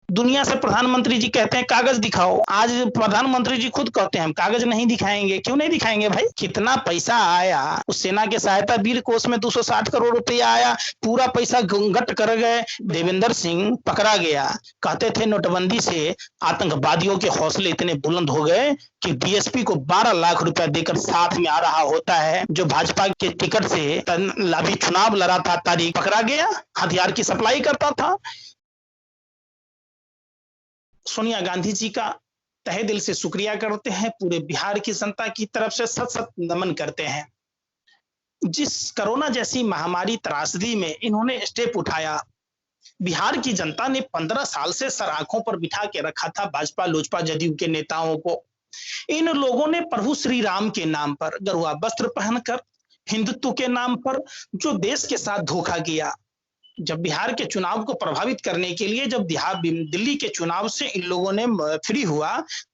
दुनिया से प्रधानमंत्री जी कहते हैं कागज दिखाओ, आज प्रधानमंत्री जी खुद कहते हैं हम कागज नहीं दिखाएंगे। क्यों नहीं दिखाएंगे भाई? कितना पैसा आया उस सेना के सहायता वीर कोष में 260 करोड़ रुपया आया, पूरा पैसा गट कर गए। देवेंद्र सिंह पकड़ा गया, कहते थे नोटबंदी से आतंकवादियों के हौसले इतने बुलंद हो गए कि डीएसपी को 12 लाख रुपया देकर साथ में आ रहा होता है, जो भाजपा के टिकट से अभी चुनाव लड़ा था, तारीख पकड़ा गया, हथियार की सप्लाई करता था। सोनिया गांधी जी का तहे दिल से शुक्रिया करते हैं, पूरे बिहार की जनता की तरफ से सत सत नमन करते हैं। जिस कोरोना जैसी महामारी त्रासदी में इन्होंने स्टेप उठाया, बिहार की जनता ने 15 साल से सर आंखों पर बिठा के रखा था भाजपा लोजपा जदयू के नेताओं को। इन लोगों ने प्रभु श्री राम के नाम पर गरुआ वस्त्र पहनकर, हिंदुत्व के नाम पर जो देश के साथ धोखा किया। जब बिहार के चुनाव को प्रभावित करने के लिए जब दिल्ली के चुनाव से इन लोगों ने फ्री हुआ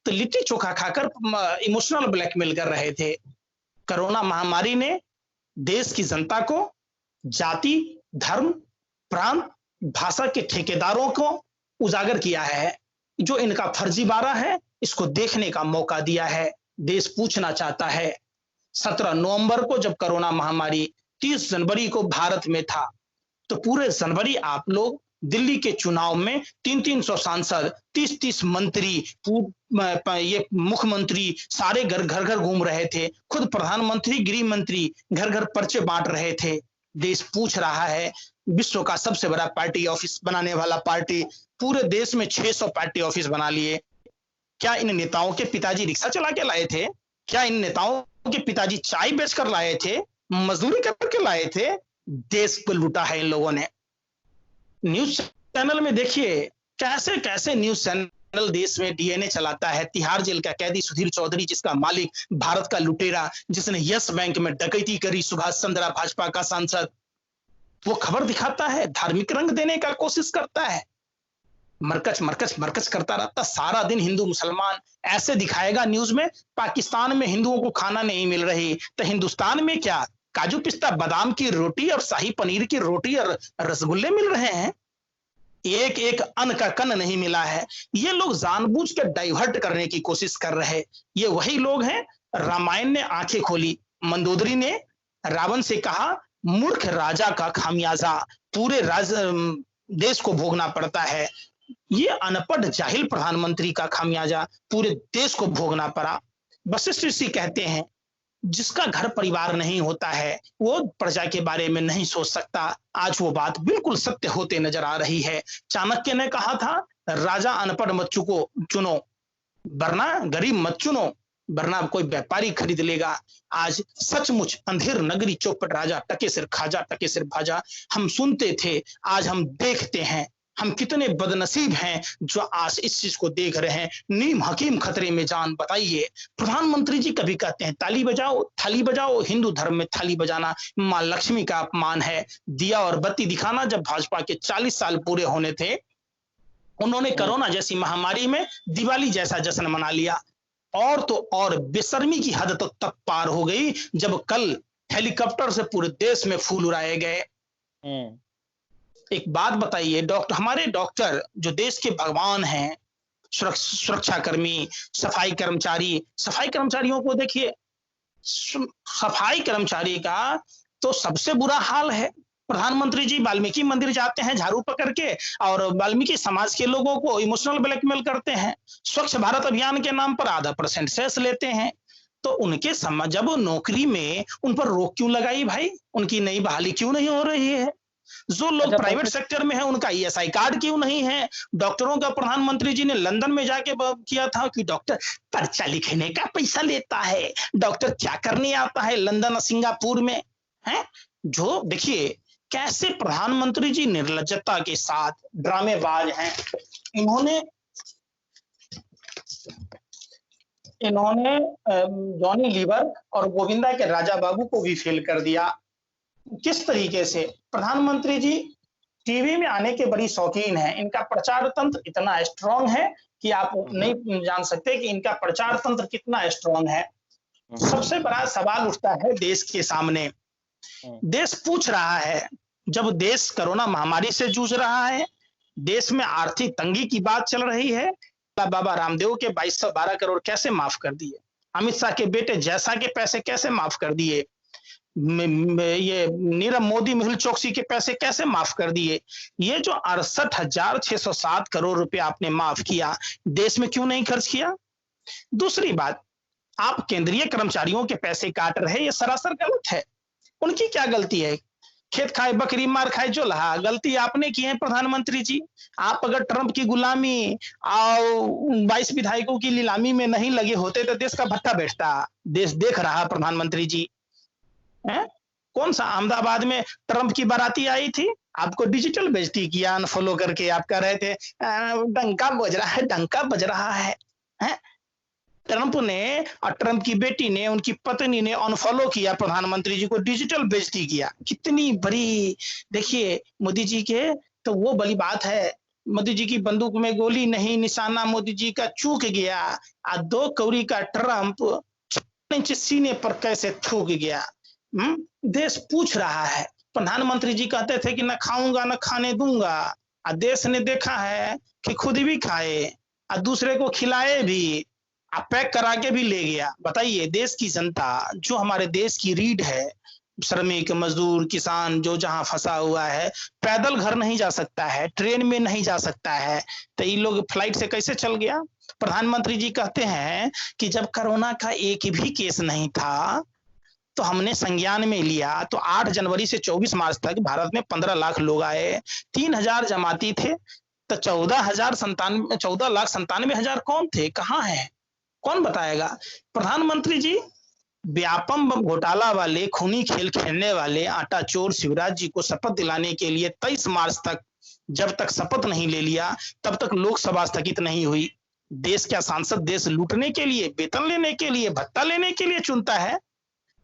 तो लिट्टी चोखा खाकर इमोशनल ब्लैकमेल कर रहे थे। कोरोना महामारी ने देश की जनता को जाति, धर्म, प्रांत, भाषा के ठेकेदारों को उजागर किया है। जो इनका फर्जीवाड़ा है, इसको देखने का मौका दिया है। देश पूछना चाहता है, 17 नवंबर को जब कोरोना महामारी 30 जनवरी को भारत में था, तो पूरे जनवरी आप लोग दिल्ली के चुनाव में 300 सांसद, 30 मंत्री, ये मुख्यमंत्री सारे घर घूम रहे थे। खुद प्रधानमंत्री, गृह मंत्री घर घर पर्चे बांट रहे थे। देश पूछ रहा है, विश्व का सबसे बड़ा पार्टी ऑफिस बनाने वाला पार्टी पूरे देश में 600 पार्टी ऑफिस बना लिए। क्या इन नेताओं के पिताजी रिक्शा चला के लाए थे? क्या इन नेताओं के पिताजी चाय बेचकर लाए थे? मजदूरी करके लाए थे? देश को लूटा है इन लोगों ने। न्यूज चैनल में देखिए कैसे कैसे न्यूज चैनल देश में डीएनए चलाता है। तिहाड़ जेल का कैदी सुधीर चौधरी, जिसका मालिक भारत का लुटेरा, जिसने यस बैंक में डकैती करी, सुभाष चंद्रा भाजपा का सांसद, वो खबर दिखाता है, धार्मिक रंग देने का कोशिश करता है, मरकच मरकच मरकच करता रहता सारा दिन। हिंदू मुसलमान ऐसे दिखाएगा न्यूज में। पाकिस्तान में हिंदुओं को खाना नहीं मिल रही तो हिंदुस्तान में क्या काजू पिस्ता बादाम की रोटी और शाही पनीर की रोटी और रसगुल्ले मिल रहे हैं? एक एक अन्न का कन्न नहीं मिला है। ये लोग जानबूझ के डाइवर्ट करने की कोशिश कर रहे हैं। ये वही लोग हैं, रामायण ने आंखें खोली, मंदोदरी ने रावण से कहा मूर्ख राजा का खामियाजा पूरे देश को भोगना पड़ता है। ये अनपढ़ जाहिल प्रधानमंत्री का खामियाजा पूरे देश को भोगना पड़ा। वशिष्ठ ऋषि कहते हैं, जिसका घर परिवार नहीं होता है वो प्रजा के बारे में नहीं सोच सकता। आज वो बात बिल्कुल सत्य होते नजर आ रही है। चाणक्य ने कहा था, राजा अनपढ़ मत चुनो, वरना गरीब मत चुनो, वरना कोई व्यापारी खरीद लेगा। आज सचमुच अंधेर नगरी चौपट राजा, टके सिर खाजा टके सिर भाजा हम सुनते थे, आज हम देखते हैं। हम कितने बदनसीब हैं जो आज इस चीज को देख रहे हैं। नीम हकीम खतरे में जान। बताइए, प्रधानमंत्री जी कभी कहते हैं ताली बजाओ थाली बजाओ, हिंदू धर्म में थाली बजाना मां लक्ष्मी का अपमान है। दिया और बत्ती दिखाना जब भाजपा के 40 साल पूरे होने थे, उन्होंने कोरोना जैसी महामारी में दिवाली जैसा जश्न मना लिया। और तो और बेशर्मी की हद तक पार हो गई जब कल हेलीकॉप्टर से पूरे देश में फूल उड़ाए गए। एक बात बताइए, हमारे डॉक्टर जो देश के भगवान हैं, सुरक्षा कर्मी, सफाई कर्मचारियों को देखिए, सफाई कर्मचारी का तो सबसे बुरा हाल है। प्रधानमंत्री जी वाल्मीकि मंदिर जाते हैं झाड़ू पकड़ के और वाल्मीकि समाज के लोगों को इमोशनल ब्लैकमेल करते हैं। स्वच्छ भारत अभियान के नाम पर 0.5% सेस लेते हैं। तो उनके जब नौकरी में उन पर रोक क्यों लगाई भाई? उनकी नई बहाली क्यों नहीं हो रही है? जो लोग प्राइवेट सेक्टर में है उनका ईएसआई कार्ड क्यों नहीं है? डॉक्टरों का प्रधानमंत्री जी ने लंदन में जाके किया था कि डॉक्टर पर्चा लिखने का पैसा लेता है, डॉक्टर क्या करने आता है लंदन और सिंगापुर में है? जो देखिए कैसे प्रधानमंत्री जी निर्लज्जता के साथ ड्रामेबाज हैं। इन्होंने जॉनी लीवर और गोविंदा के राजा बाबू को भी फेल कर दिया। किस तरीके से प्रधानमंत्री जी टीवी में आने के बड़ी शौकीन हैं। इनका प्रचार तंत्र इतना स्ट्रांग है कि आप नहीं जान सकते कि इनका प्रचार तंत्र कितना स्ट्रांग है। सबसे बड़ा सवाल उठता है देश के सामने। देश पूछ रहा है, जब देश कोरोना महामारी से जूझ रहा है, देश में आर्थिक तंगी की बात चल रही है, बाबा रामदेव के 2212 करोड़ कैसे माफ कर दिए, अमित शाह के बेटे जैसा के पैसे कैसे माफ कर दिए, ये नीरव मोदी, मेहुल चोकसी के पैसे कैसे माफ कर दिए। ये जो 68,607 करोड़ रुपए आपने माफ किया, देश में क्यों नहीं खर्च किया। दूसरी बात, आप केंद्रीय कर्मचारियों के पैसे काट रहे, ये सरासर गलत है। उनकी क्या गलती है, खेत खाए बकरी मार खाए जो लहा, गलती आपने की है प्रधानमंत्री जी। आप अगर ट्रंप की गुलामी और 22 विधायकों की नीलामी में नहीं लगे होते तो देश का भट्टा बैठता। देश देख रहा प्रधानमंत्री जी है? कौन सा अहमदाबाद में ट्रंप की बाराती आई थी, आपको डिजिटल बेइज्जती किया अनफॉलो करके। आप कह रहे थे डंका बज रहा है, डंका बज रहा है? ट्रंप ने और ट्रंप की बेटी ने, उनकी पत्नी ने अनफॉलो किया प्रधानमंत्री जी को, डिजिटल बेइज्जती किया। कितनी बड़ी, देखिए मोदी जी के तो वो बड़ी बात है, मोदी जी की बंदूक में गोली नहीं, निशाना मोदी जी का चूक गया। 2 कौड़ी का ट्रंप इंच सीने पर कैसे थूक गया। देश पूछ रहा है। प्रधानमंत्री जी कहते थे कि न खाऊंगा न खाने दूंगा, देश ने देखा है कि खुद भी खाए और दूसरे को खिलाए भी, पैक करा के भी ले गया। बताइए, देश की जनता जो हमारे देश की रीढ़ है, श्रमिक, मजदूर, किसान जो जहां फंसा हुआ है, पैदल घर नहीं जा सकता है, ट्रेन में नहीं जा सकता है, तो ये लोग फ्लाइट से कैसे चल गया। प्रधानमंत्री जी कहते हैं कि जब कोरोना का एक भी केस नहीं था तो हमने संज्ञान में लिया, तो 8 जनवरी से 24 मार्च तक भारत में 15 लाख लोग आए, 3,000 जमाती थे, तो 14,97,000 कौन थे, कहाँ है, कौन बताएगा। प्रधानमंत्री जी व्यापम घोटाला वाले, खूनी खेल खेलने वाले आटा चोर शिवराज जी को शपथ दिलाने के लिए 23 मार्च तक, जब तक शपथ नहीं ले लिया तब तक लोकसभा स्थगित नहीं हुई। देश का सांसद देश लूटने के लिए, वेतन लेने के लिए, भत्ता लेने के लिए चुनता है,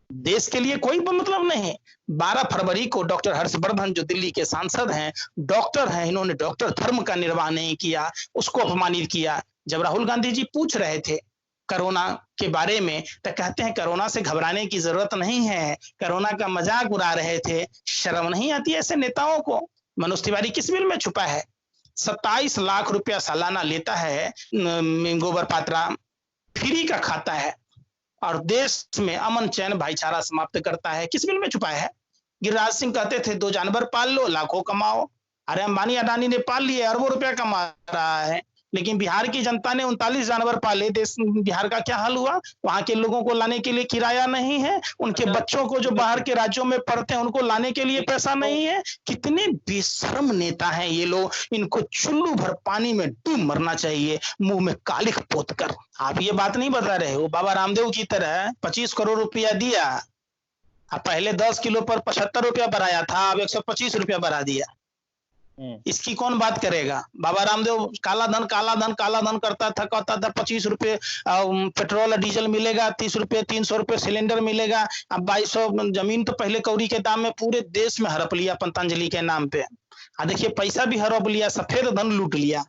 देश के लिए कोई मतलब नहीं। 12 फरवरी को डॉक्टर हर्षवर्धन जो दिल्ली के सांसद हैं, डॉक्टर हैं, इन्होंने डॉक्टर धर्म का निर्वाह नहीं किया, उसको अपमानित किया। जब राहुल गांधी जी पूछ रहे थे कोरोना के बारे में तो कहते हैं कोरोना से घबराने की जरूरत नहीं है, कोरोना का मजाक उड़ा रहे थे। शर्म नहीं आती ऐसे नेताओं को। मनोज तिवारी किस बिल में छुपा है, 27 लाख रुपया सालाना लेता है गोबर पात्रा, फ्री का खाता है और देश में अमन चैन भाईचारा समाप्त करता है, किस बिल में छुपा है। गिरिराज सिंह कहते थे 2 जानवर पाल लो लाखों कमाओ, अरे अंबानी अडानी ने पाल लिए, अरबों रुपया कमा रहा है। लेकिन बिहार की जनता ने 39 जानवर पाले, देश बिहार का क्या हाल हुआ। वहां के लोगों को लाने के लिए किराया नहीं है, उनके बच्चों को जो बाहर के राज्यों में पढ़ते हैं उनको लाने के लिए पैसा नहीं है। कितने बेशर्म नेता हैं ये लोग, इनको चुल्लू भर पानी में डूब मरना चाहिए, मुंह में कालिख पोत कर। आप ये बात नहीं बता रहे हो, बाबा रामदेव की तरह 25 करोड़ रुपया दिया, पहले 10 किलो पर 75 रुपया बढ़ाया था, अब 125 रुपया बढ़ा दिया। इसकी कौन बात करेगा। बाबा रामदेव काला धन काला धन काला धन करता था, कहता था 25 रुपए पेट्रोल डीजल मिलेगा, 30 रुपए 300 रुपए सिलेंडर मिलेगा। अब 2200 जमीन तो पहले कौड़ी के दाम में पूरे देश में हड़प लिया पतंजलि के नाम पे। देखिए पैसा भी हड़प लिया, सफेद धन लूट लिया।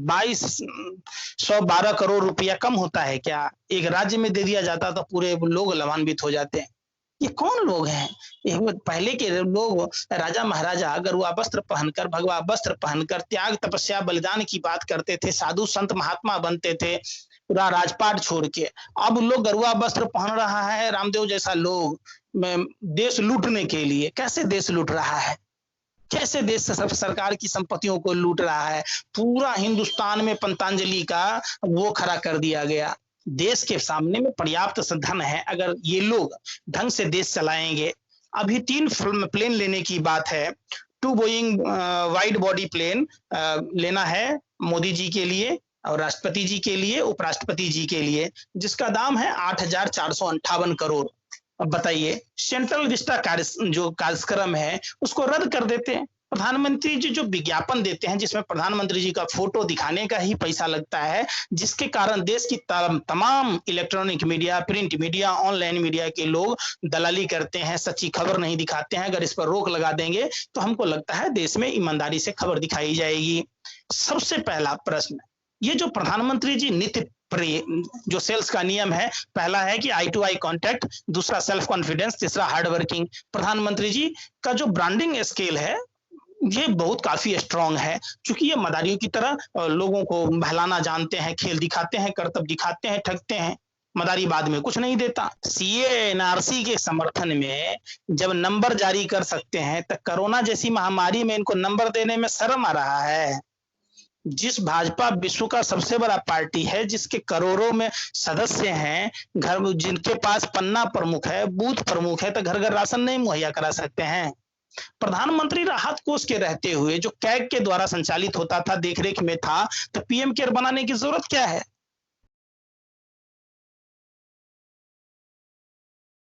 2212 करोड़ रुपया कम होता है क्या, एक राज्य में दे दिया जाता तो पूरे लोग लाभान्वित हो जाते हैं। ये कौन लोग हैं, ये पहले के लोग राजा महाराजा गरुआ वस्त्र पहनकर, भगवा वस्त्र पहनकर त्याग तपस्या बलिदान की बात करते थे, साधु संत महात्मा बनते थे पूरा राजपाट छोड़ के। अब लोग गरुआ वस्त्र पहन रहा है रामदेव जैसा लोग देश लूटने के लिए। कैसे देश लूट रहा है, कैसे देश सरकार की संपत्तियों को लूट रहा है। पूरा हिंदुस्तान में पतंजलि का वो खड़ा कर दिया गया। देश के सामने में पर्याप्त धन है, अगर ये लोग ढंग से देश चलाएंगे। अभी 3 प्लेन लेने की बात है, 2 बोइंग वाइड बॉडी प्लेन लेना है मोदी जी के लिए और राष्ट्रपति जी के लिए, उपराष्ट्रपति जी के लिए, जिसका दाम है 8,458 करोड़। अब बताइए, सेंट्रल विस्टा जो कार्यक्रम है उसको रद्द कर देते हैं। प्रधानमंत्री जी जो विज्ञापन देते हैं जिसमें प्रधानमंत्री जी का फोटो दिखाने का ही पैसा लगता है, जिसके कारण देश की तमाम electronic media, print media, online media के लोग दलाली करते हैं, सच्ची खबर नहीं दिखाते हैं। अगर इस पर रोक लगा देंगे तो हमको लगता है देश में ईमानदारी से खबर दिखाई जाएगी। सबसे पहला प्रश्न, ये जो प्रधानमंत्री जी नित्य जो सेल्स का नियम है, पहला है कि आई टू आई कॉन्टैक्ट, दूसरा सेल्फ कॉन्फिडेंस, तीसरा हार्ड वर्किंग। प्रधानमंत्री जी का जो ब्रांडिंग स्केल है ये बहुत काफ़ी स्ट्रॉन्ग है, चूँकि ये मदारियों की तरह लोगों को बहलाना जानते हैं, खेल दिखाते हैं, करतब दिखाते हैं, ठगते हैं। मदारी बाद में कुछ नहीं देता। सीए एनआरसी के समर्थन में जब नंबर जारी कर सकते हैं, तो कोरोना जैसी महामारी में इनको नंबर देने में शर्म आ रहा है। जिस भाजपा विश्व का सबसे बड़ा पार्टी है, जिसके करोड़ों में सदस्य हैं, घर जिनके पास पन्ना प्रमुख है, बूथ प्रमुख है, तो घर-घर राशन नहीं मुहैया करा सकते हैं। प्रधानमंत्री राहत कोष के रहते हुए जो कैग के द्वारा संचालित होता था, देखरेख में था, तो पीएम केयर बनाने की जरूरत क्या है?